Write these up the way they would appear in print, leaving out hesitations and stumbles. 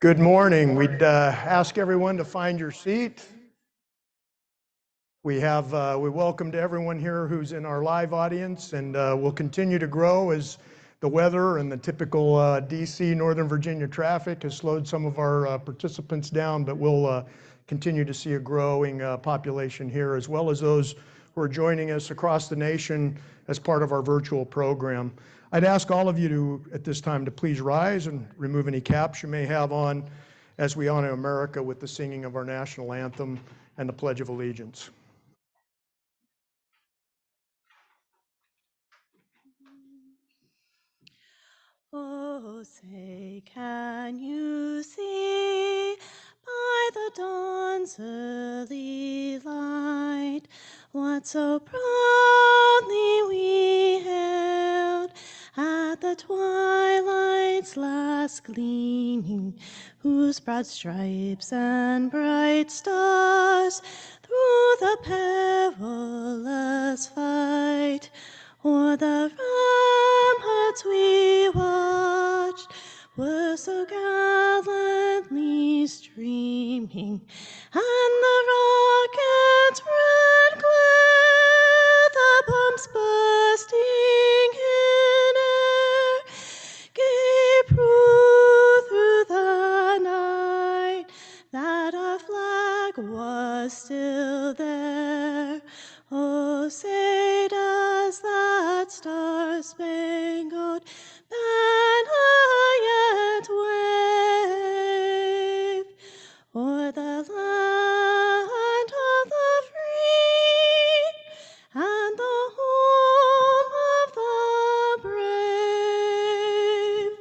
Good morning. We'd ask everyone to find your seat. We welcomed everyone here who's in our live audience, and we'll continue to grow as the weather and the typical DC, Northern Virginia traffic has slowed some of our participants down, but we'll continue to see a growing population here, as well as those who are joining us across the nation as part of our virtual program. I'd ask all of you to, at this time, to please rise and remove any caps you may have on as we honor America with the singing of our national anthem and the Pledge of Allegiance. Oh, say, can you see by the dawn's early light what so proudly we hailed at the twilight's last gleaming, whose broad stripes and bright stars through the perilous fight o'er the ramparts we watched were so gallantly streaming, and the rocket's red glare, the bombs bursting in air, gave proof through the night that our flag was still there. Oh, say does that star-spangled banner yet wave o'er the land of the free and the home of the brave?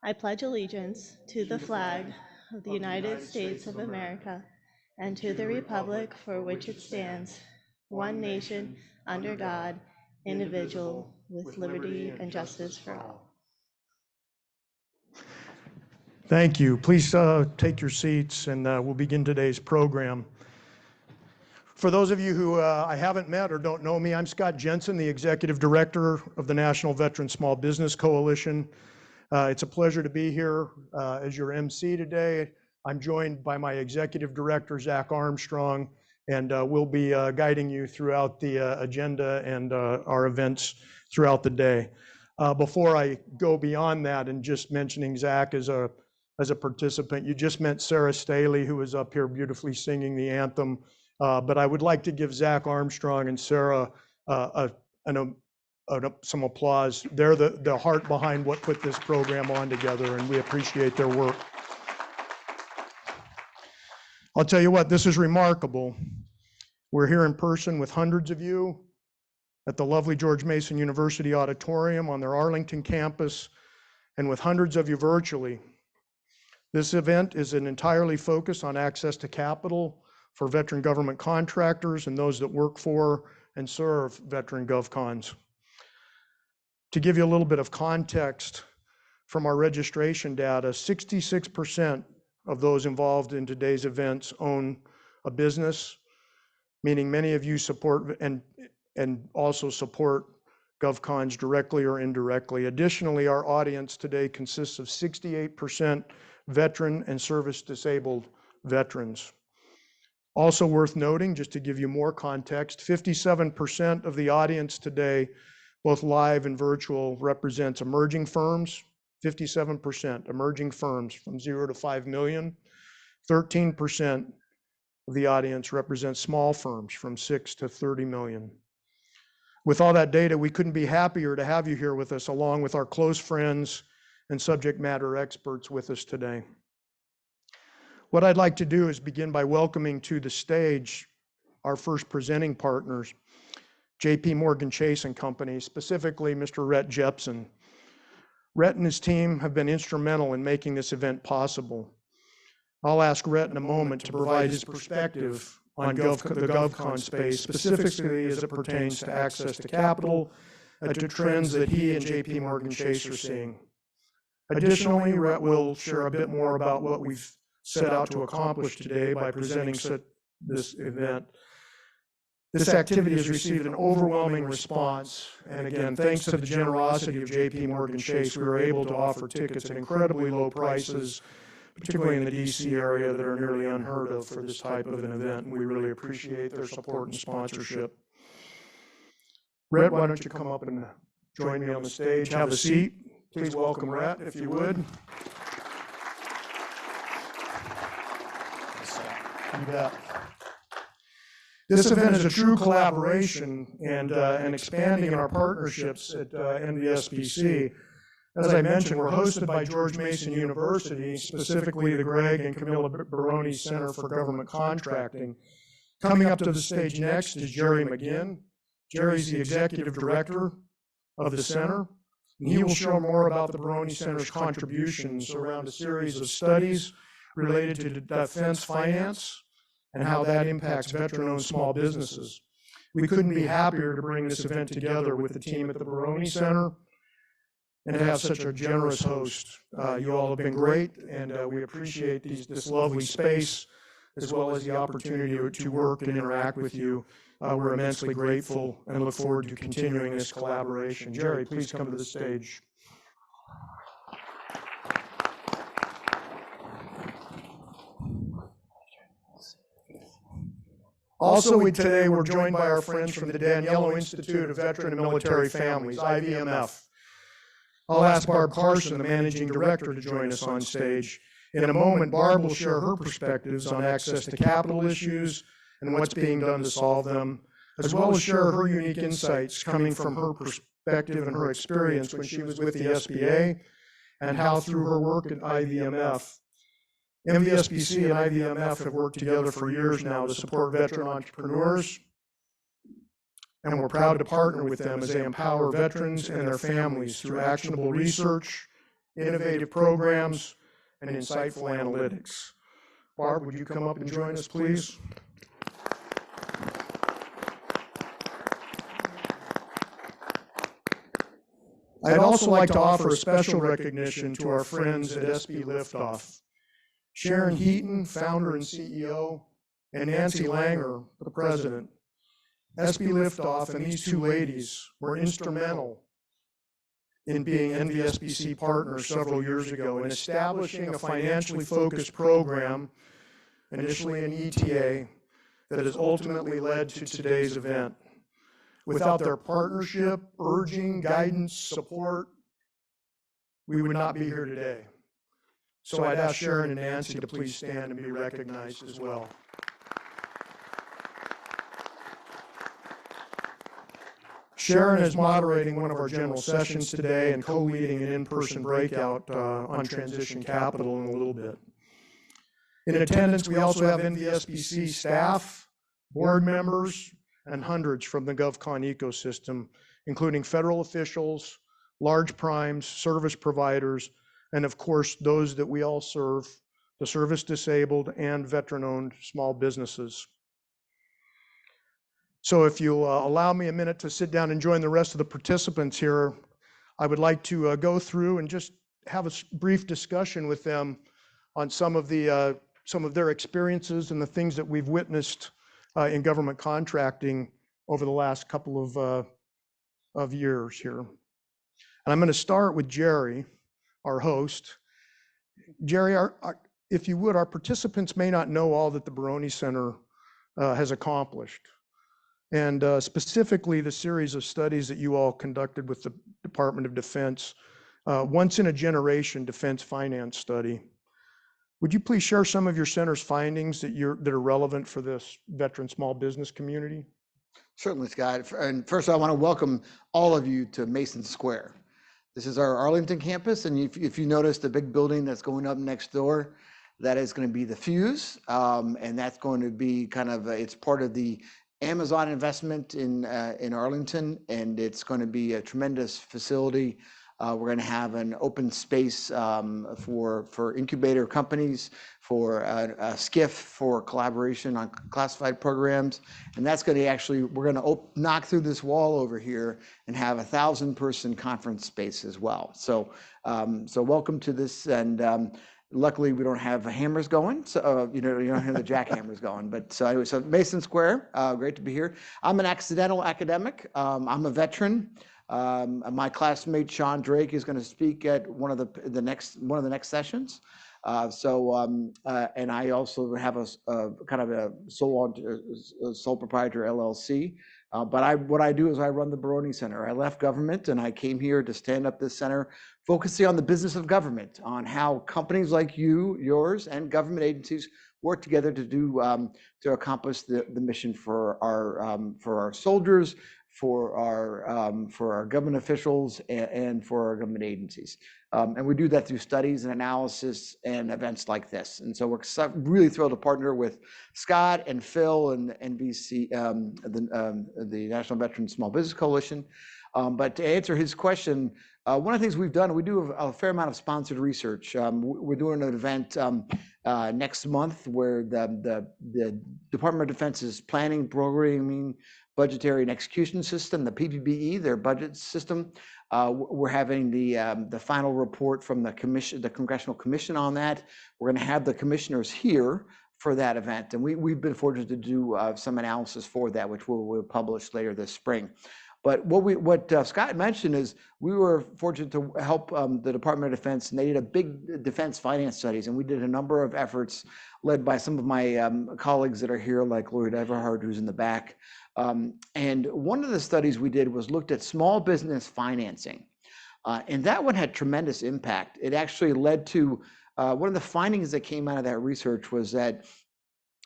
I pledge allegiance to the flag of the United States of America and to the republic for which it stands, one nation, under God, indivisible, with liberty and justice for all. Thank you. Please take your seats, and we'll begin today's program. For those of you who I haven't met or don't know me, I'm Scott Jensen, the Executive Director of the National Veteran Small Business Coalition. It's a pleasure to be here as your MC today. I'm joined by my Executive Director, Zach Armstrong, and we'll be guiding you throughout the agenda and our events throughout the day. Before I go beyond that and just mentioning Zach as a participant, you just met Sarah Staley, who was up here beautifully singing the anthem, but I would like to give Zach Armstrong and Sarah some applause. They're the heart behind what put this program on together, and we appreciate their work. I'll tell you what, this is remarkable. We're here in person with hundreds of you at the lovely George Mason University Auditorium on their Arlington campus, and with hundreds of you virtually. This event is an entirely focused on access to capital for veteran government contractors and those that work for and serve veteran GovCons. To give you a little bit of context from our registration data, 66% of those involved in today's events own a business, meaning many of you support and also support GovCons directly or indirectly. Additionally, our audience today consists of 68% veteran and service-disabled veterans. Also worth noting, just to give you more context, 57% of the audience today, both live and virtual, represents emerging firms. 57% emerging firms from 0 to 5 million. 13% of the audience represents small firms from 6 to 30 million. With all that data, we couldn't be happier to have you here with us, along with our close friends and subject matter experts with us today. What I'd like to do is begin by welcoming to the stage our first presenting partners, JPMorgan Chase & Company, specifically Mr. Rhett Jeppson. Rhett and his team have been instrumental in making this event possible. I'll ask Rhett in a moment to provide his perspective on the GovCon space, specifically as it pertains to access to capital, to trends that he and JPMorgan Chase are seeing. Additionally, Rhett will share a bit more about what we've set out to accomplish today by presenting this event. This activity has received an overwhelming response, and again, thanks to the generosity of JPMorgan Chase, we were able to offer tickets at incredibly low prices, particularly in the DC area, that are nearly unheard of for this type of an event, and we really appreciate their support and sponsorship. Rhett, why don't you come up and join me on the stage, have a seat. Please welcome Rhett, if you would. You bet. This event is a true collaboration and expanding in our partnerships at NVSBC. As I mentioned, we're hosted by George Mason University, specifically the Greg and Camille Baroni Center for Government Contracting. Coming up to the stage next is Jerry McGinn. Jerry's the executive director of the center, and he will share more about the Baroni Center's contributions around a series of studies related to defense finance and how that impacts veteran-owned small businesses. We couldn't be happier to bring this event together with the team at the Baroni Center and to have such a generous host. You all have been great, and we appreciate this lovely space, as well as the opportunity to work and interact with you. We're immensely grateful and look forward to continuing this collaboration. Jerry, please come to the stage. Also, today we're joined by our friends from the Daniello Institute of Veteran and Military Families, IVMF. I'll ask Barb Carson, the managing director, to join us on stage. In a moment, Barb will share her perspectives on access to capital issues and what's being done to solve them, as well as share her unique insights coming from her perspective and her experience when she was with the SBA, and how through her work at IVMF, NVSBC and IVMF have worked together for years now to support veteran entrepreneurs, and we're proud to partner with them as they empower veterans and their families through actionable research, innovative programs, and insightful analytics. Barb, would you come up and join us, please? I'd also like to offer a special recognition to our friends at SB Liftoff. Sharon Heaton, founder and CEO, and Nancy Langer, the president. SB Liftoff and these two ladies were instrumental in being NVSBC partners several years ago in establishing a financially focused program, initially an ETA, that has ultimately led to today's event. Without their partnership, urging, guidance, support, we would not be here today. So I'd ask Sharon and Nancy to please stand and be recognized as well. Sharon is moderating one of our general sessions today and co-leading an in-person breakout on transition capital in a little bit. In attendance, we also have NVSBC staff, board members, and hundreds from the GovCon ecosystem, including federal officials, large primes, service providers, and of course, those that we all serve, the service-disabled and veteran-owned small businesses. So if you'll allow me a minute to sit down and join the rest of the participants here, I would like to go through and just have a brief discussion with them on some of their experiences and the things that we've witnessed in government contracting over the last couple of years here. And I'm going to start with Jerry, our host. Jerry, if you would, our participants may not know all that the Baroni Center has accomplished. And specifically the series of studies that you all conducted with the Department of Defense, once in a generation defense finance study. Would you please share some of your center's findings that are relevant for this veteran small business community? Certainly, Scott. And first, I want to welcome all of you to Mason Square. This is our Arlington campus, and if you notice the big building that's going up next door, that is going to be the Fuse, and that's going to be kind of it's part of the Amazon investment in Arlington, and it's going to be a tremendous facility. We're going to have an open space for incubator companies, for a SCIF for collaboration on classified programs, and that's going to actually, we're going to knock through this wall over here and have 1,000-person conference space as well. So, so welcome to this, and Luckily, we don't have hammers going, so you don't hear the jackhammers going. But so anyway, so Mason Square, great to be here. I'm an accidental academic. I'm a veteran. My classmate Sean Drake is going to speak at one of the next sessions. And I also have a kind of a sole proprietor LLC. But what I do is I run the Baroni Center. I left government and I came here to stand up this center, focusing on the business of government, on how companies like yours, and government agencies work together to accomplish the mission for our soldiers, for our government officials, and for our government agencies. And we do that through studies and analysis and events like this. And so we're really thrilled to partner with Scott and Phil and NVC, the National Veterans Small Business Coalition. But to answer his question, one of the things we've done, we do a fair amount of sponsored research. We're doing an event next month where the Department of Defense's planning, programming, budgetary and execution system, the PPBE, their budget system. We're having the final report from the Congressional Commission on that. We're going to have the commissioners here for that event, and we've been fortunate to do some analysis for that, which we'll publish later this spring. But what Scott mentioned is we were fortunate to help the Department of Defense, and they did a big defense finance studies, and we did a number of efforts led by some of my colleagues that are here, like Lloyd Everhart, who's in the back. And one of the studies we did was looked at small business financing, and that one had tremendous impact. It actually led to one of the findings that came out of that research was that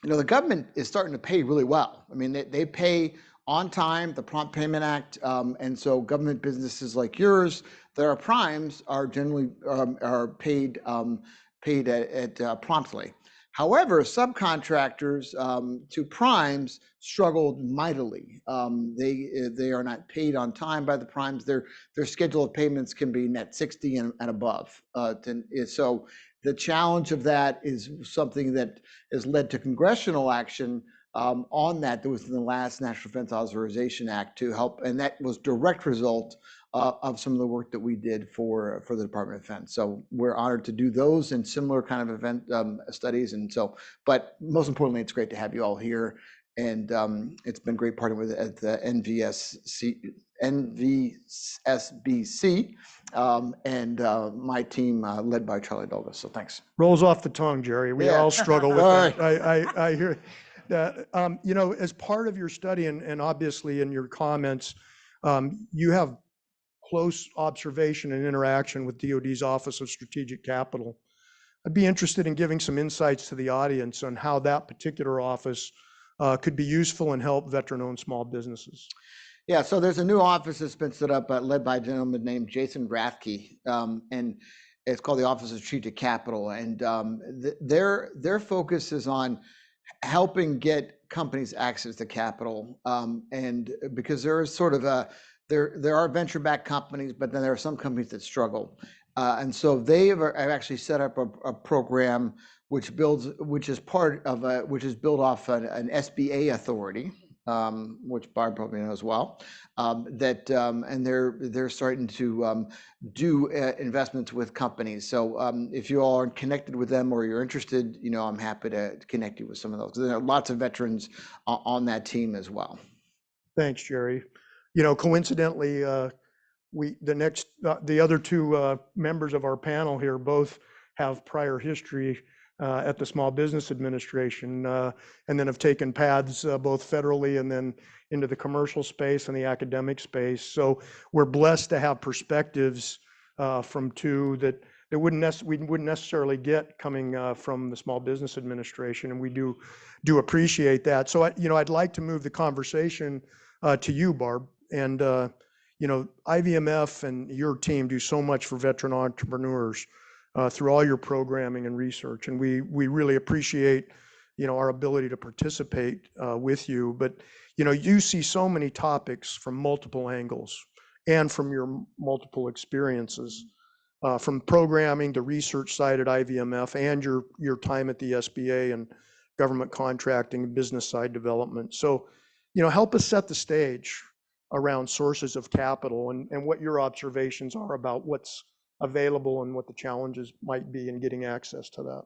the government is starting to pay really well. I mean, they pay on time, the Prompt Payment Act, and so government businesses like yours that are primes are generally paid promptly. However, subcontractors to primes struggled mightily. They are not paid on time by the primes. Their schedule of payments can be net 60 and above. So the challenge of that is something that has led to congressional action on that. There was in the last National Defense Authorization Act to help, and that was direct result of some of the work that we did for the Department of Defense. So we're honored to do those and similar kind of event studies. And so, but most importantly, it's great to have you all here. And it's been great partnering with at the NVSBC and my team led by Charlie Douglas. So thanks. Rolls off the tongue, Jerry. We all struggle with that. I hear that. As part of your study and obviously in your comments, you have close observation and interaction with DoD's Office of Strategic Capital. I'd be interested in giving some insights to the audience on how that particular office could be useful and help veteran-owned small businesses. Yeah, so there's a new office that's been set up led by a gentleman named Jason Rathke, and it's called the Office of Strategic Capital. And their focus is on helping get companies access to capital, and because there is sort of there are venture-backed companies, but then there are some companies that struggle, and so they have actually set up a program which is built off an SBA authority, which Barb probably knows well. And they're starting to do investments with companies. So if you all are connected with them or you're interested, I'm happy to connect you with some of those. There are lots of veterans on that team as well. Thanks, Jerry. Coincidentally, the other two members of our panel here both have prior history at the Small Business Administration, and then have taken paths both federally and then into the commercial space and the academic space. So we're blessed to have perspectives from two that we wouldn't necessarily get coming from the Small Business Administration, and we do appreciate that. So I'd like to move the conversation to you, Barb. And IVMF and your team do so much for veteran entrepreneurs through all your programming and research, and we really appreciate our ability to participate with you. But you see so many topics from multiple angles and from your multiple experiences, from programming, the research side at IVMF, and your time at the SBA and government contracting and business side development. So help us set the stage around sources of capital and what your observations are about what's available and what the challenges might be in getting access to that.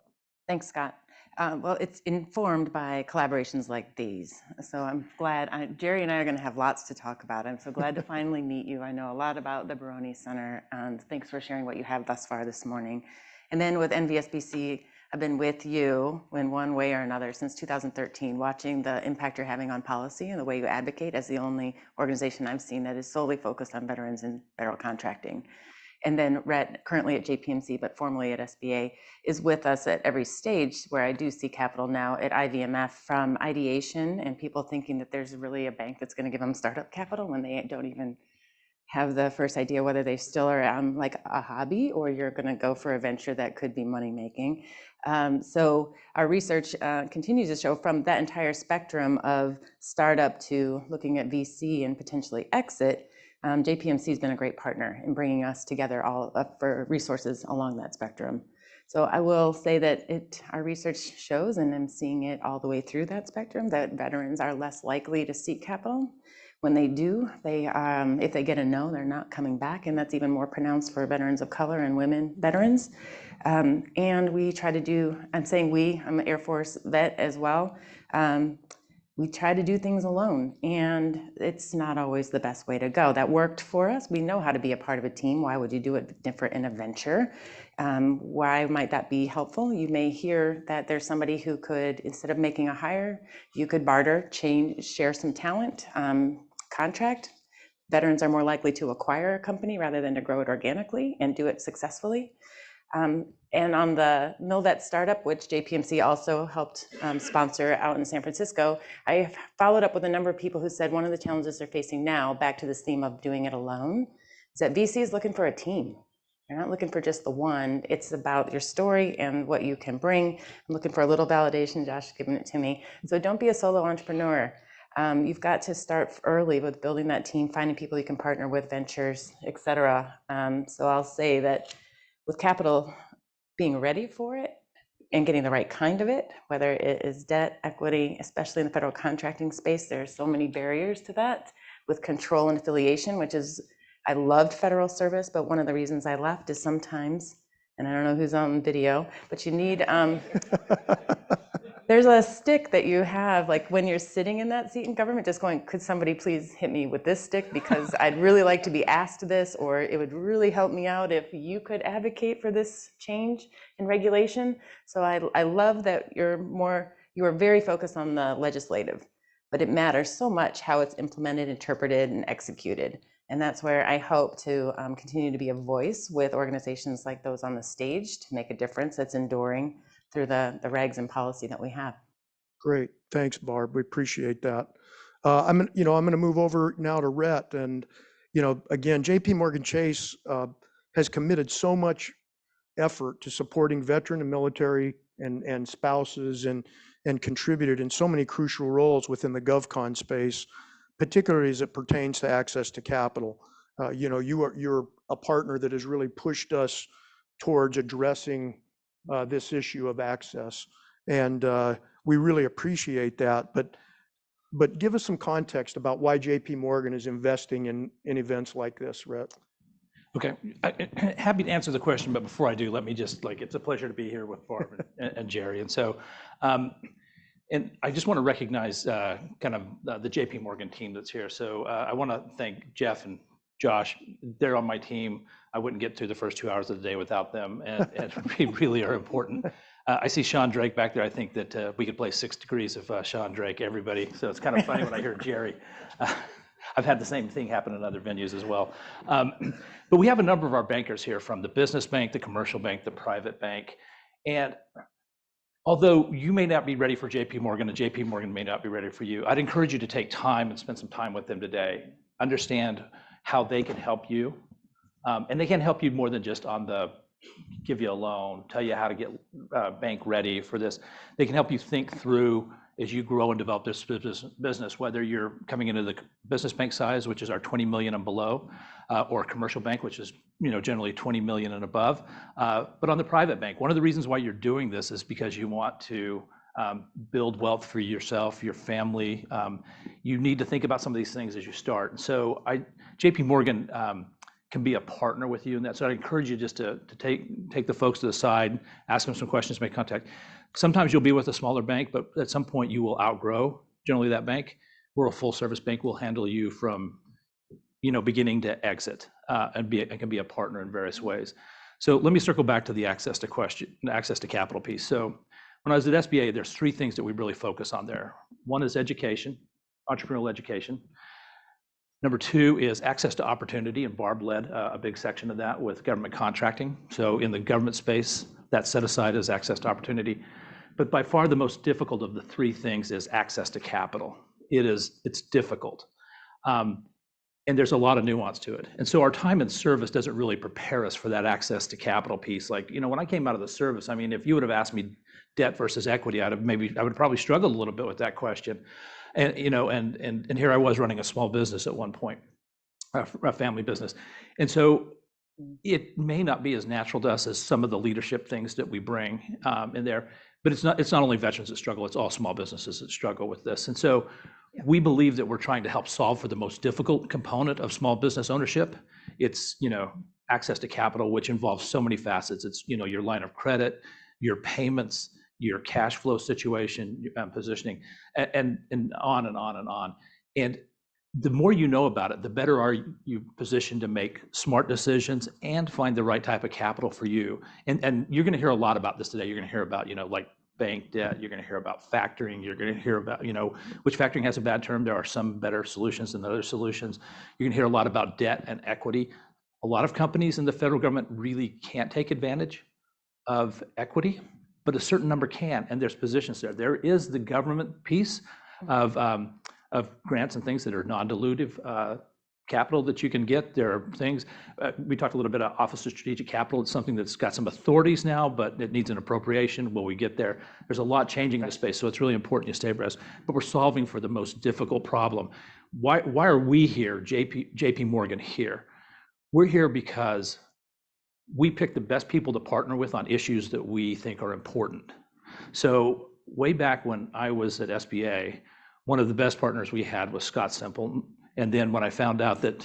Thanks, Scott. Well, it's informed by collaborations like these. So I'm glad, Jerry and I are going to have lots to talk about. I'm so glad to finally meet you. I know a lot about the Baroni Center, and thanks for sharing what you have thus far this morning. And then with NVSBC, I've been with you in one way or another since 2013, watching the impact you're having on policy and the way you advocate as the only organization I've seen that is solely focused on veterans and federal contracting. And then Rhett, currently at JPMC, but formerly at SBA, is with us at every stage where I do see capital now at IVMF, from ideation and people thinking that there's really a bank that's going to give them startup capital when they don't even have the first idea whether they still are like a hobby or you're going to go for a venture that could be money making. So our research continues to show from that entire spectrum of startup to looking at VC and potentially exit, JPMC has been a great partner in bringing us together all for resources along that spectrum. So I will say that our research shows, and I'm seeing it all the way through that spectrum, that veterans are less likely to seek capital. When they do, if they get a no, they're not coming back, and that's even more pronounced for veterans of color and women veterans. And we try to do, I'm saying we, I'm an Air Force vet as well. We try to do things alone, and it's not always the best way to go. That worked for us. We know how to be a part of a team. Why would you do it different in a venture? Why might that be helpful? You may hear that there's somebody who could, instead of making a hire, you could barter, share some talent, contract. Veterans are more likely to acquire a company rather than to grow it organically and do it successfully. And on the MilVet startup, which JPMC also helped sponsor out in San Francisco, I followed up with a number of people who said one of the challenges they're facing now, back to this theme of doing it alone, is that VC is looking for a team. They're not looking for just the one. It's about your story and what you can bring. I'm looking for a little validation. Josh is giving it to me. So don't be a solo entrepreneur. You've got to start early with building that team, finding people you can partner with, ventures, et cetera. So I'll say that with capital, being ready for it and getting the right kind of it, whether it is debt, equity, especially in the federal contracting space, there are so many barriers to that with control and affiliation, which is, I loved federal service, but one of the reasons I left is sometimes, and I don't know who's on video, but you need, there's a stick that you have, like when you're sitting in that seat in government, just going, could somebody please hit me with this stick because I'd really like to be asked this, or it would really help me out if you could advocate for this change in regulation. So I love that you are very focused on the legislative, but it matters so much how it's implemented, interpreted, and executed. And that's where I hope to continue to be a voice with organizations like those on the stage to make a difference that's enduring through the regs and policy that we have. Great, thanks, Barb. We appreciate that. I'm going to move over now to Rhett, and again, JPMorgan Chase has committed so much effort to supporting veteran and military and spouses, and contributed in so many crucial roles within the GovCon space, particularly as it pertains to access to capital. You're a partner that has really pushed us towards addressing this issue of access, and we really appreciate that. But give us some context about why JPMorgan is investing in events like this, Rhett. Okay, happy to answer the question, but before I do, let me just, it's a pleasure to be here with Barb and Jerry. And so, and I just want to recognize the JPMorgan team that's here. So I want to thank Jeff and Josh. They're on my team. I wouldn't get through the first 2 hours of the day without them, and we really are important. I see Sean Drake back there. I think that we could play 6 Degrees of Sean Drake, everybody. So it's kind of funny when I hear Jerry. I've had the same thing happen in other venues as well. But we have a number of our bankers here, from the business bank, the commercial bank, the private bank. And although you may not be ready for JPMorgan and JPMorgan may not be ready for you, I'd encourage you to take time and spend some time with them today. Understand how they can help you. And they can help you more than just on the give you a loan, tell you how to get bank ready for this. They can help you think through as you grow and develop this business, whether you're coming into the business bank size, which is our 20 million and below, or commercial bank, which is generally 20 million and above. But on the private bank, one of the reasons why you're doing this is because you want to build wealth for yourself, your family. You need to think about some of these things as you start. And so JPMorgan can be a partner with you in that. So I encourage you just to take the folks to the side, ask them some questions, make contact. Sometimes you'll be with a smaller bank, but at some point you will outgrow generally that bank. We're a full service bank. We'll handle you from beginning to exit, and can be a partner in various ways. So let me circle back to the access to capital piece. So when I was at SBA, there's 3 things that we really focus on there. One is education, entrepreneurial education. Number 2 is access to opportunity, and Barb led a big section of that with government contracting. So in the government space, that's set aside as access to opportunity. But by far the most difficult of the 3 things is access to capital. It's difficult. And there's a lot of nuance to it. And so our time in service doesn't really prepare us for that access to capital piece. Like, when I came out of the service, I mean, if you would have asked me debt versus equity, I would probably struggle a little bit with that question. And and here I was running a small business at one point, a family business. And so it may not be as natural to us as some of the leadership things that we bring in there, but it's not only veterans that struggle, it's all small businesses that struggle with this. And so we believe that we're trying to help solve for the most difficult component of small business ownership. It's, access to capital, which involves so many facets. It's, your line of credit, your payments, your cash flow situation, positioning, and on and on and on. And the more you know about it, the better are you positioned to make smart decisions and find the right type of capital for you. And you're going to hear a lot about this today. You're going to hear about, like bank debt. You're going to hear about factoring. You're going to hear about, which factoring has a bad term. There are some better solutions than other solutions. You're going to hear a lot about debt and equity. A lot of companies in the federal government really can't take advantage of equity, but a certain number can, and there's positions there. There is the government piece of grants and things that are non-dilutive capital that you can get. There are things, we talked a little bit about Office of Strategic Capital. It's something that's got some authorities now, but it needs an appropriation. Will we get there? There's a lot changing in the space, so it's really important you stay abreast. But we're solving for the most difficult problem. Why are we here, JPMorgan here? We're here because we pick the best people to partner with on issues that we think are important. So way back when I was at SBA, one of the best partners we had was Scott Semple. And then when I found out that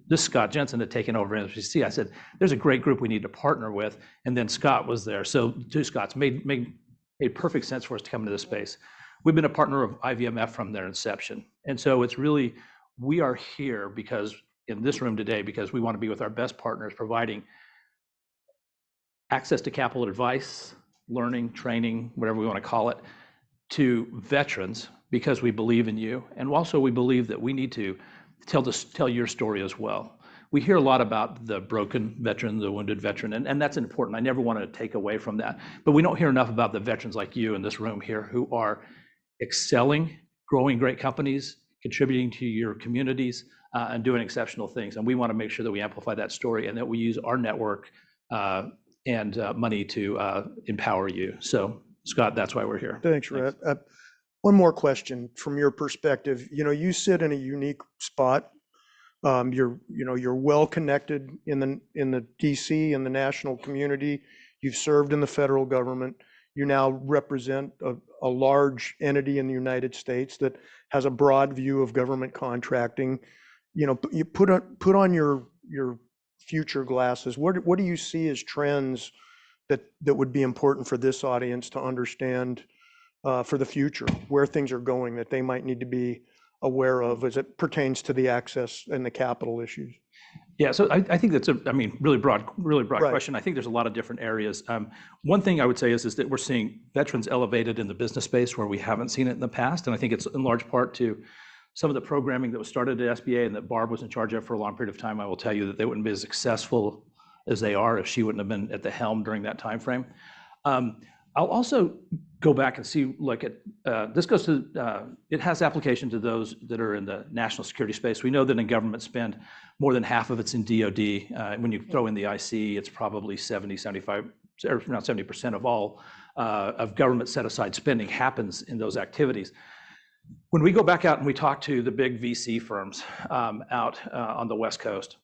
this Scott Jensen had taken over NVSBC, I said, there's a great group we need to partner with. And then Scott was there. So 2 Scotts made perfect sense for us to come into this space. We've been a partner of IVMF from their inception. And so it's really, we are here because in this room today, because we want to be with our best partners, providing access to capital advice, learning, training, whatever we want to call it, to veterans, because we believe in you. And also we believe that we need to tell your story as well. We hear a lot about the broken veteran, the wounded veteran, and that's important. I never want to take away from that. But we don't hear enough about the veterans like you in this room here who are excelling, growing great companies, contributing to your communities, and doing exceptional things. And we want to make sure that we amplify that story and that we use our network and money to empower you. So Scott, that's why we're here. Thanks, Rhett. One more question from your perspective. You sit in a unique spot. You're well connected in the DC and the national community. You've served in the federal government. You now represent a large entity in the United States that has a broad view of government contracting. You put on your future glasses. What do you see as trends that would be important for this audience to understand for the future, where things are going that they might need to be aware of as it pertains to the access and the capital issues? Yeah, so I think that's really broad Right. question. I think there's a lot of different areas. One thing I would say is that we're seeing veterans elevated in the business space where we haven't seen it in the past. And I think it's in large part to some of the programming that was started at SBA and that Barb was in charge of for a long period of time. I will tell you that they wouldn't be as successful as they are if she wouldn't have been at the helm during that time frame. I'll also go back and see, look at, this goes to, it has application to those that are in the national security space. We know that in government spend, more than half of it's in DOD. When you throw in the IC, it's probably 75, or around 70% of all of government set aside spending happens in those activities. When we go back out and we talk to the big VC firms out on the West Coast,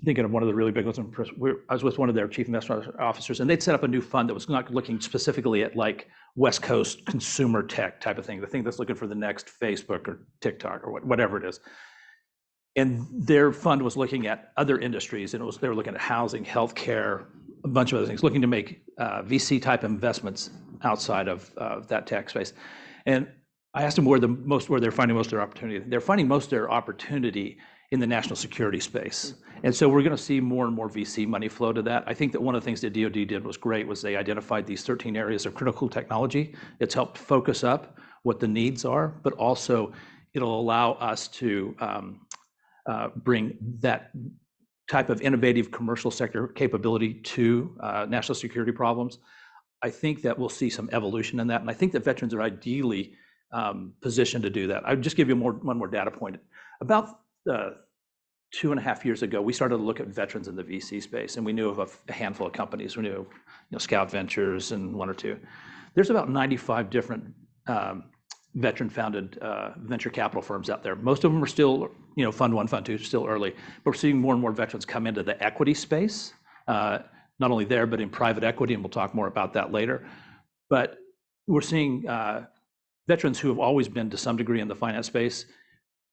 thinking of one of the really big ones, I was with one of their chief investment officers, and they'd set up a new fund that was not looking specifically at like West Coast consumer tech type of thing, the thing that's looking for the next Facebook or TikTok or whatever it is. And their fund was looking at other industries, and they were looking at housing, healthcare, a bunch of other things, looking to make VC type investments outside of that tech space. And I asked them where they're finding most of their opportunity. They're finding most of their opportunity in the national security space. And so we're going to see more and more VC money flow to that. I think that one of the things that DoD did was great, was they identified these 13 areas of critical technology. It's helped focus up what the needs are, but also it'll allow us to bring that type of innovative commercial sector capability to national security problems. I think that we'll see some evolution in that, and I think that veterans are ideally positioned to do that. I'll just give you one more data point. About 2.5 years ago, we started to look at veterans in the VC space, and we knew of a handful of companies. We knew, Scout Ventures and one or two. There's about 95 different veteran-founded venture capital firms out there. Most of them are still, Fund 1, Fund 2, still early. But we're seeing more and more veterans come into the equity space, not only there, but in private equity, and we'll talk more about that later. But we're seeing veterans who have always been, to some degree, in the finance space,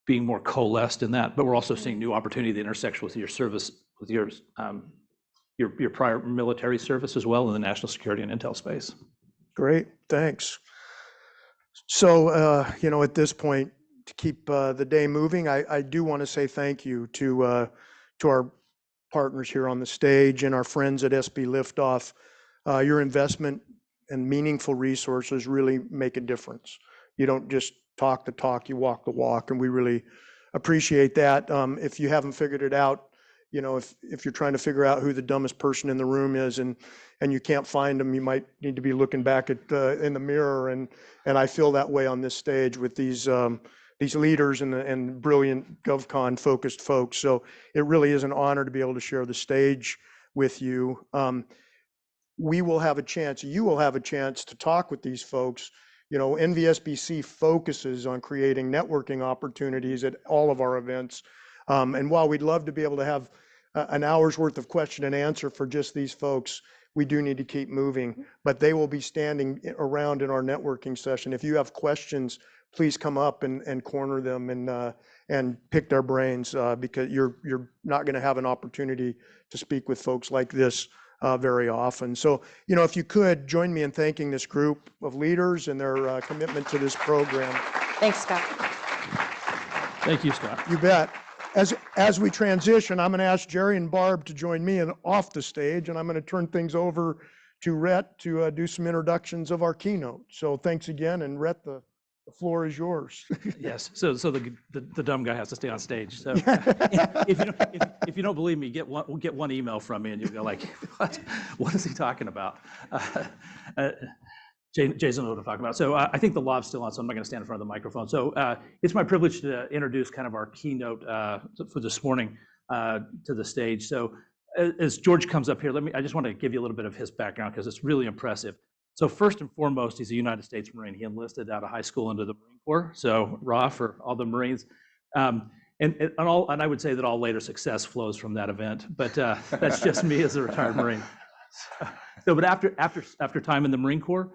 being more coalesced in that. But we're also seeing new opportunity that intersects with your service, with your prior military service as well in the national security and intel space. Great, thanks. So, at this point, to keep the day moving, I do want to say thank you to our partners here on the stage and our friends at SB Liftoff. Your investment and meaningful resources really make a difference. You don't just talk the talk, you walk the walk, and we really appreciate that. If you haven't figured it out, if you're trying to figure out who the dumbest person in the room is and you can't find them, you might need to be looking back at in the mirror. And I feel that way on this stage with these leaders and brilliant GovCon focused folks. So it really is an honor to be able to share the stage with you. You will have a chance to talk with these folks. NVSBC focuses on creating networking opportunities at all of our events. And while we'd love to be able to have an hour's worth of question and answer for just these folks, we do need to keep moving. But they will be standing around in our networking session. If you have questions, please come up and corner them and pick their brains, because you're not going to have an opportunity to speak with folks like this very often. So, if you could join me in thanking this group of leaders and their commitment to this program. Thanks, Scott. Thank you, Scott. You bet. As we transition, I'm going to ask Jerry and Barb to join me off the stage, and I'm going to turn things over to Rhett to do some introductions of our keynote. So thanks again, and Rhett, the floor is yours. Yes. So the dumb guy has to stay on stage. So if you don't believe me, get one email from me, and you'll go like, what is he talking about? Jason knows what I'm talking about. So I think the lav's still on, so I'm not going to stand in front of the microphone. So it's my privilege to introduce kind of our keynote for this morning to the stage. So as George comes up here, I just want to give you a little bit of his background because it's really impressive. So first and foremost, he's a United States Marine. He enlisted out of high school into the Marine Corps. So RA for all the Marines. And I would say that all later success flows from that event, but that's just me as a retired Marine. But after time in the Marine Corps,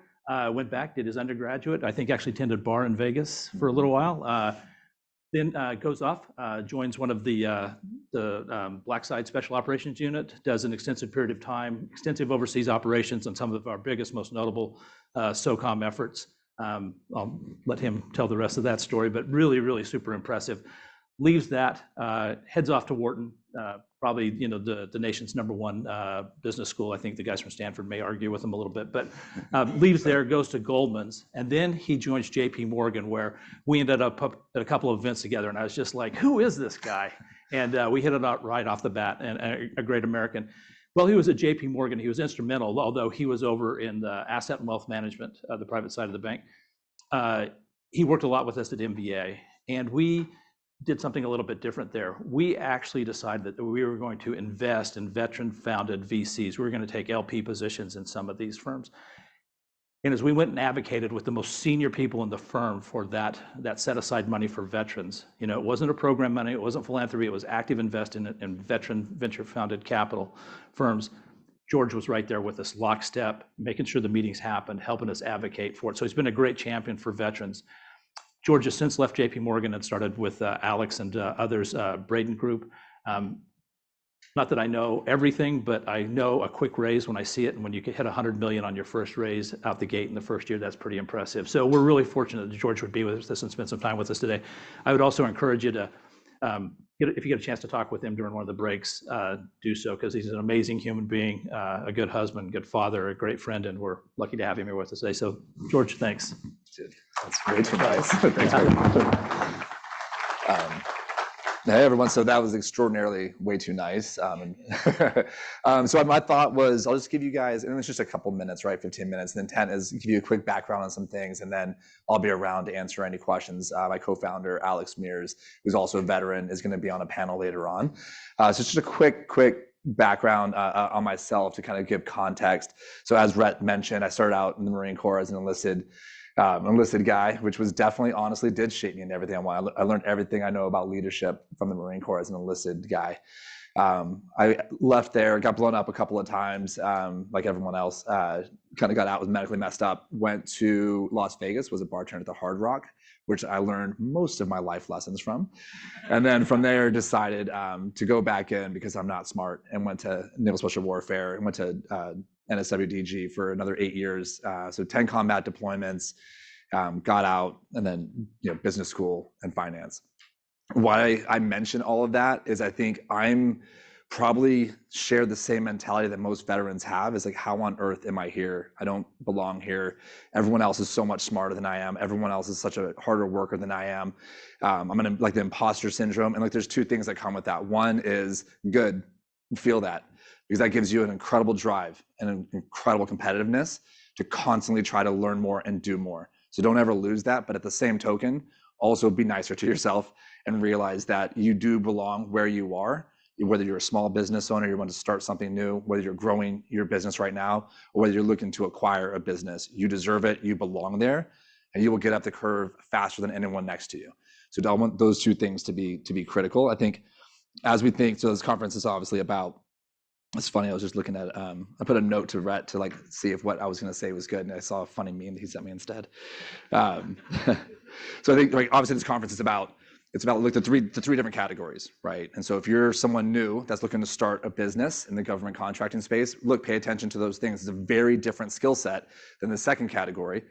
went back, did his undergraduate. I think actually attended bar in Vegas for a little while. Then goes off, joins one of the Black Side Special Operations Unit, does an extensive period of time, extensive overseas operations on some of our biggest, most notable SOCOM efforts. I'll let him tell the rest of that story, but really, really super impressive. Leaves that, heads off to Wharton, probably the nation's #1 business school. I think the guys from Stanford may argue with him a little bit, but leaves there, goes to Goldman's, and then he joins JPMorgan, where we ended up at a couple of events together, and I was just like, who is this guy? And we hit it out right off the bat, and a great American. Well, he was at JPMorgan. He was instrumental, although he was over in the asset and wealth management, the private side of the bank. He worked a lot with us at MBA, and we did something a little bit different there. We actually decided that we were going to invest in veteran-founded VCs. We were going to take LP positions in some of these firms. And as we went and advocated with the most senior people in the firm for that set-aside money for veterans, it wasn't a program money, it wasn't philanthropy, it was active investing in veteran venture-founded capital firms. George was right there with us, lockstep, making sure the meetings happened, helping us advocate for it. So he's been a great champion for veterans. George has since left JPMorgan and started with Alex and others, Brydon Group. Not that I know everything, but I know a quick raise when I see it. And when you can hit 100 million on your first raise out the gate in the first year, that's pretty impressive. So we're really fortunate that George would be with us and spend some time with us today. I would also encourage you to, if you get a chance to talk with him during one of the breaks, do so, because he's an amazing human being, a good husband, good father, a great friend, and we're lucky to have him here with us today. So George, thanks. That's way too nice. Thanks very much. Hey everyone, so that was extraordinarily way too nice. So my thought was, I'll just give you guys, and it's just a couple minutes, right, 15 minutes. The intent is give you a quick background on some things, and then I'll be around to answer any questions. My co-founder, Alex Mears, who's also a veteran, is gonna be on a panel later on. So just a quick background on myself to kind of give context. So as Rhett mentioned, I started out in the Marine Corps as an enlisted guy, which was definitely, honestly, did shape me in everything I want. I learned everything I know about leadership from the Marine Corps as an enlisted guy. I left there, got blown up a couple of times, like everyone else, kind of got out, was medically messed up, went to Las Vegas, was a bartender at the Hard Rock, which I learned most of my life lessons from. And then from there decided to go back in because I'm not smart, and went to Naval Special Warfare and went to NSWDG for another 8 years. So 10 combat deployments, got out, and then business school and finance. Why I mention all of that is I think I'm probably share the same mentality that most veterans have, is like, how on earth am I here? I don't belong here. Everyone else is so much smarter than I am. Everyone else is such a harder worker than I am. I'm gonna, like, the imposter syndrome. And like, there's two things that come with that. One is good, feel that, because that gives you an incredible drive and an incredible competitiveness to constantly try to learn more and do more. So don't ever lose that. But at the same token, also be nicer to yourself and realize that you do belong where you are, whether you're a small business owner, you want to start something new, whether you're growing your business right now, or whether you're looking to acquire a business. You deserve it, you belong there, and you will get up the curve faster than anyone next to you. So I want those two things to be critical. I think as we think, so this conference is obviously about, it's funny, I was just looking at, I put a note to Rhett to like see if what I was gonna say was good, and I saw a funny meme that he sent me instead. So I think, like, obviously this conference is about, it's about like the three different categories, right? And so if you're someone new that's looking to start a business in the government contracting space, look, pay attention to those things. It's a very different skill set than the second category,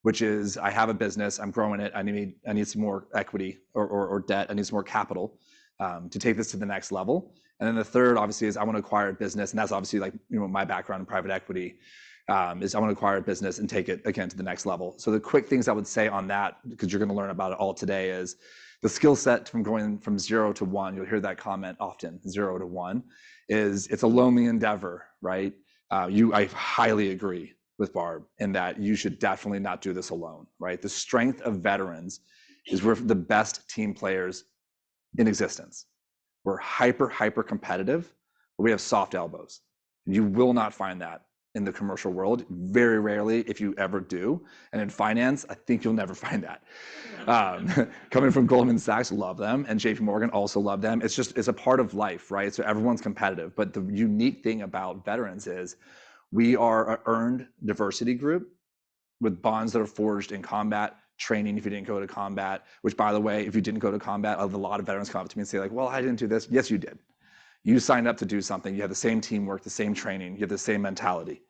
which is, I have a business, I'm growing it, I need some more equity or debt, I need some more capital to take this to the next level. And then the third, obviously, is I want to acquire a business, and that's obviously, like, my background in private equity, is I want to acquire a business and take it again to the next level. So the quick things I would say on that, because you're going to learn about it all today, is the skill set from going from 0 to 1. You'll hear that comment often, 0 to 1, is it's a lonely endeavor, right? I highly agree with Barb in that you should definitely not do this alone, right? The strength of veterans is we're the best team players in existence. We're hyper competitive, but we have soft elbows. You will not find that in the commercial world. Very rarely, if you ever do. And in finance, I think you'll never find that. Coming from Goldman Sachs, love them, and JPMorgan, also love them. It's a part of life, right? So everyone's competitive. But the unique thing about veterans is we are an earned diversity group with bonds that are forged in combat, training if you didn't go to combat, which, by the way, if you didn't go to combat, a lot of veterans come up to me and say, like, well, I didn't do this. Yes, you did. You signed up to do something. You have the same teamwork, the same training, you have the same mentality.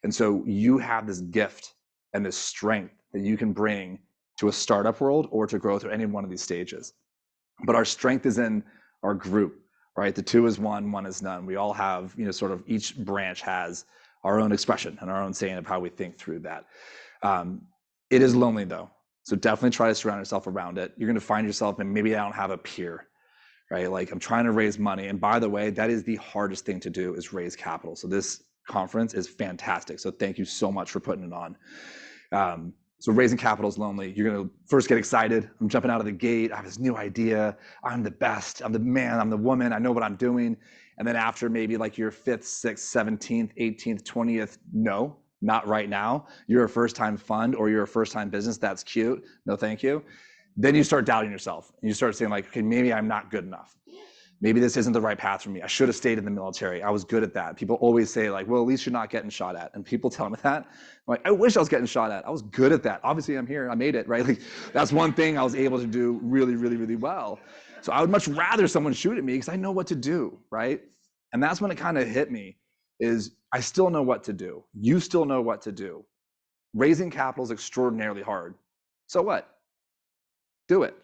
And so you have this gift and this strength that you can bring to a startup world or to grow through any one of these stages. But our strength is in our group, right? The 2 is 1, 1 is none. We all have, sort of each branch has our own expression and our own saying of how we think through that. It is lonely, though. So definitely try to surround yourself around it. You're going to find yourself, and maybe I don't have a peer, right? Like, I'm trying to raise money. And by the way, that is the hardest thing to do, is raise capital. So this conference is fantastic. So thank you so much for putting it on. So raising capital is lonely. You're going to first get excited. I'm jumping out of the gate. I have this new idea. I'm the best. I'm the man. I'm the woman. I know what I'm doing. And then after maybe like your 5th, 6th, 17th, 18th, 20th, no, not right now. You're a first-time fund or you're a first-time business. That's cute. No, thank you. Then you start doubting yourself. And you start saying, like, okay, maybe I'm not good enough. maybe this isn't the right path for me. I should have stayed in the military. I was good at that. People always say like, well, at least you're not getting shot at. And people tell me that. I'm like, I wish I was getting shot at. I was good at that. Obviously I'm here, I made it, right? Like that's one thing I was able to do really, really, really well. So I would much rather someone shoot at me because I know what to do, right? And that's when it kind of hit me is I still know what to do. You still know what to do. Raising capital is extraordinarily hard. So what? Do it.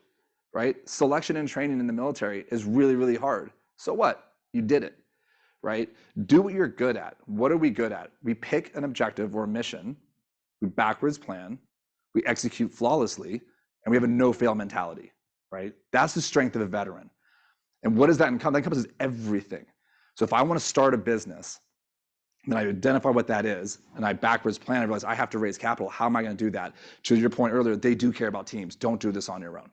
Right? Selection and training in the military is really, really hard. So what? You did it, right? Do what you're good at. What are we good at? We pick an objective or a mission, we backwards plan, we execute flawlessly, and we have a no-fail mentality, right? That's the strength of a veteran. And what does that encompass? That encompasses everything. So if I want to start a business, then I identify what that is, and I backwards plan, I realize I have to raise capital. How am I going to do that? To your point earlier, they do care about teams. Don't do this on your own.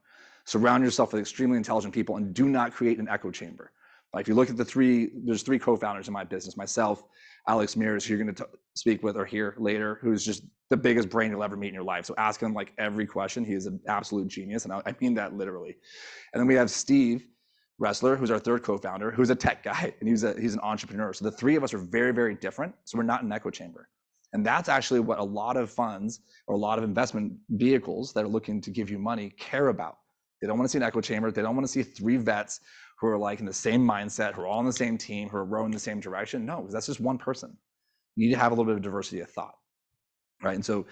Surround yourself with extremely intelligent people and do not create an echo chamber. Like if you look at there's three co-founders in my business, myself, Alex Mears, who you're going to speak with or hear later, who's just the biggest brain you'll ever meet in your life. So ask him like every question. He is an absolute genius. And I mean that literally. And then we have Steve Ressler, who's our third co-founder, who's a tech guy, and he's an entrepreneur. So the three of us are very, very different. So we're not an echo chamber. And that's actually what a lot of funds or a lot of investment vehicles that are looking to give you money care about. They don't want to see an echo chamber. They don't want to see three vets who are like in the same mindset, who are all on the same team, who are rowing in the same direction. No, because that's just one person. You need to have a little bit of diversity of thought, right? And so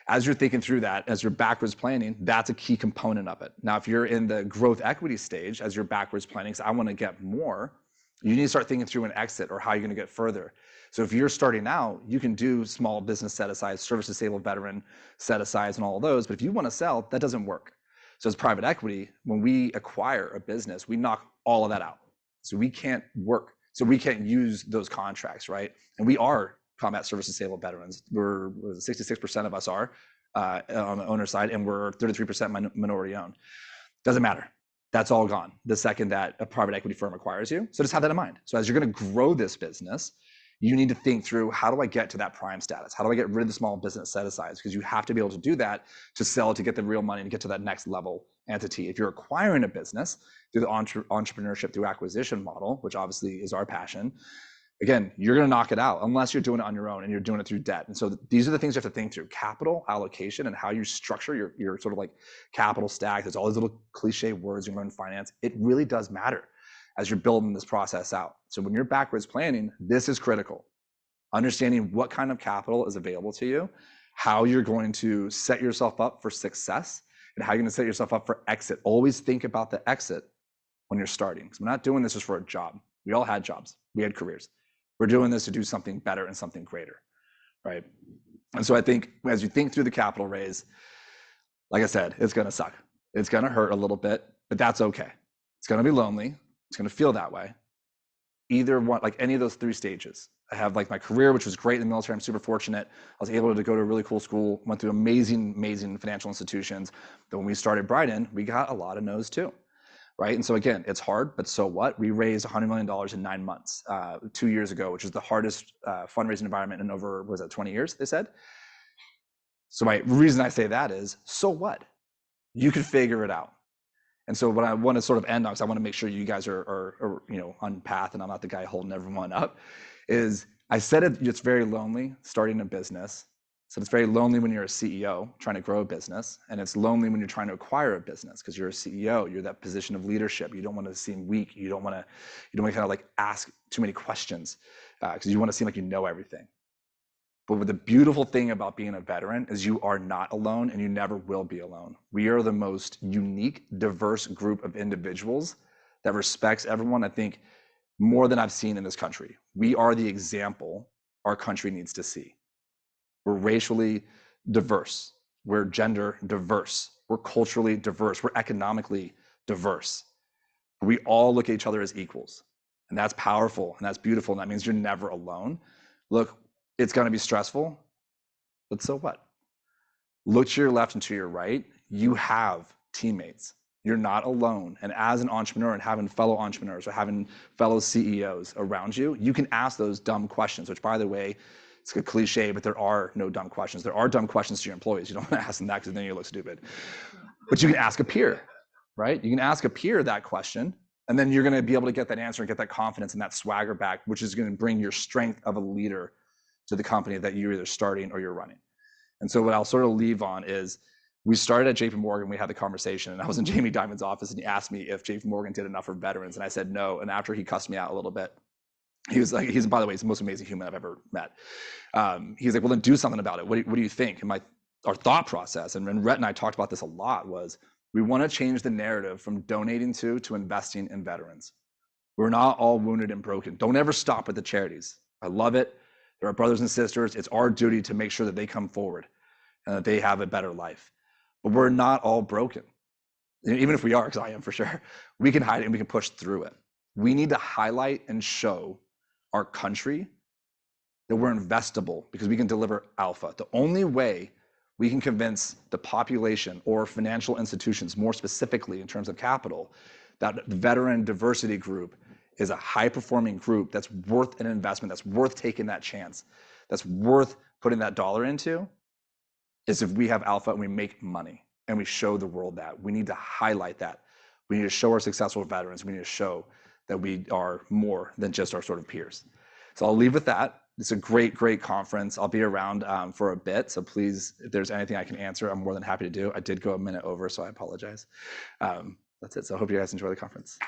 as you're thinking through that, as you're backwards planning, that's a key component of it. Now, if you're in the growth equity stage, as you're backwards planning, because I want to get more, you need to start thinking through an exit or how you're going to get further. So if you're starting out, you can do small business set-asides, service-disabled veteran set-asides and all of those. But if you want to sell, that doesn't work. So as private equity, when we acquire a business, we knock all of that out. So we can't work. So we can't use those contracts, right? And we are combat service disabled veterans. We're 66% of us are on the owner side, and we're 33% minority owned. Doesn't matter. That's all gone the second that a private equity firm acquires you. So just have that in mind. So as you're going to grow this business, you need to think through, how do I get to that prime status? How do I get rid of the small business set-asides? Because you have to be able to do that to sell, to get the real money, and get to that next level entity. If you're acquiring a business through the entrepreneurship through acquisition model, which obviously is our passion, again, you're going to knock it out unless you're doing it on your own and you're doing it through debt. And so these are the things you have to think through: capital allocation and how you structure your sort of like capital stack. There's all these little cliche words you learn in finance. It really does matter as you're building this process out. So when you're backwards planning, this is critical. Understanding what kind of capital is available to you, how you're going to set yourself up for success, and how you're going to set yourself up for exit. Always think about the exit when you're starting. Because we're not doing this just for a job. We all had jobs. We had careers. We're doing this to do something better and something greater, right? And so I think as you think through the capital raise, like I said, it's going to suck. It's going to hurt a little bit, but that's okay. It's going to be lonely. It's going to feel that way. Either one, like any of those three stages. I have like my career, which was great in the military. I'm super fortunate. I was able to go to a really cool school, went through amazing financial institutions. Then when we started Brydon, we got a lot of no's too, right? And so again, it's hard, but so what? We raised $100 million in 9 months 2 years ago, which is the hardest fundraising environment in over, was that 20 years, they said? So my reason I say that is, so what? You can figure it out. And so what I want to sort of end on, because I want to make sure you guys are on path and I'm not the guy holding everyone up, is I said it's very lonely starting a business. So it's very lonely when you're a CEO trying to grow a business, and it's lonely when you're trying to acquire a business because you're a CEO. You're that position of leadership. You don't want to seem weak. You don't want to kind of like ask too many questions because you want to seem like you know everything. But the beautiful thing about being a veteran is you are not alone, and you never will be alone. We are the most unique, diverse group of individuals that respects everyone, I think, more than I've seen in this country. We are the example our country needs to see. We're racially diverse. We're gender diverse. We're culturally diverse. We're economically diverse. We all look at each other as equals. And that's powerful, and that's beautiful, and that means you're never alone. Look, it's going to be stressful, but so what? Look to your left and to your right. You have teammates. You're not alone. And as an entrepreneur and having fellow entrepreneurs or having fellow CEOs around you, you can ask those dumb questions, which, by the way, it's a cliche, but there are no dumb questions. There are dumb questions to your employees. You don't want to ask them that because then you look stupid. But you can ask a peer, right? You can ask a peer that question, And then you're going to be able to get that answer and get that confidence and that swagger back, which is going to bring your strength of a leader to the company that you're either starting or you're running. And so what I'll sort of leave on is, we started at JPMorgan, we had the conversation, and I was in Jamie Dimon's office, and he asked me if JPMorgan did enough for veterans, and I said no. And after he cussed me out a little bit, he was like, by the way, he's the most amazing human I've ever met. He's like, well, then do something about it. What do you think? And our thought process, and Rhett and I talked about this a lot, was we want to change the narrative from donating to investing in veterans. We're not all wounded and broken. Don't ever stop at the charities. I love it. They're our brothers and sisters. It's our duty to make sure that they come forward and that they have a better life. But we're not all broken. Even if we are, because I am for sure, we can hide it and we can push through it. We need to highlight and show our country that we're investable because we can deliver alpha. The only way we can convince the population or financial institutions, more specifically in terms of capital, that the veteran diversity group is a high-performing group that's worth an investment, that's worth taking that chance, that's worth putting that dollar into, is if we have alpha and we make money and we show the world that. We need to highlight that. We need to show our successful veterans. We need to show that we are more than just our sort of peers. So I'll leave with that. It's a great, great conference. I'll be around for a bit. So please, if there's anything I can answer, I'm more than happy to do. I did go a minute over, so I apologize. That's it. So I hope you guys enjoy the conference.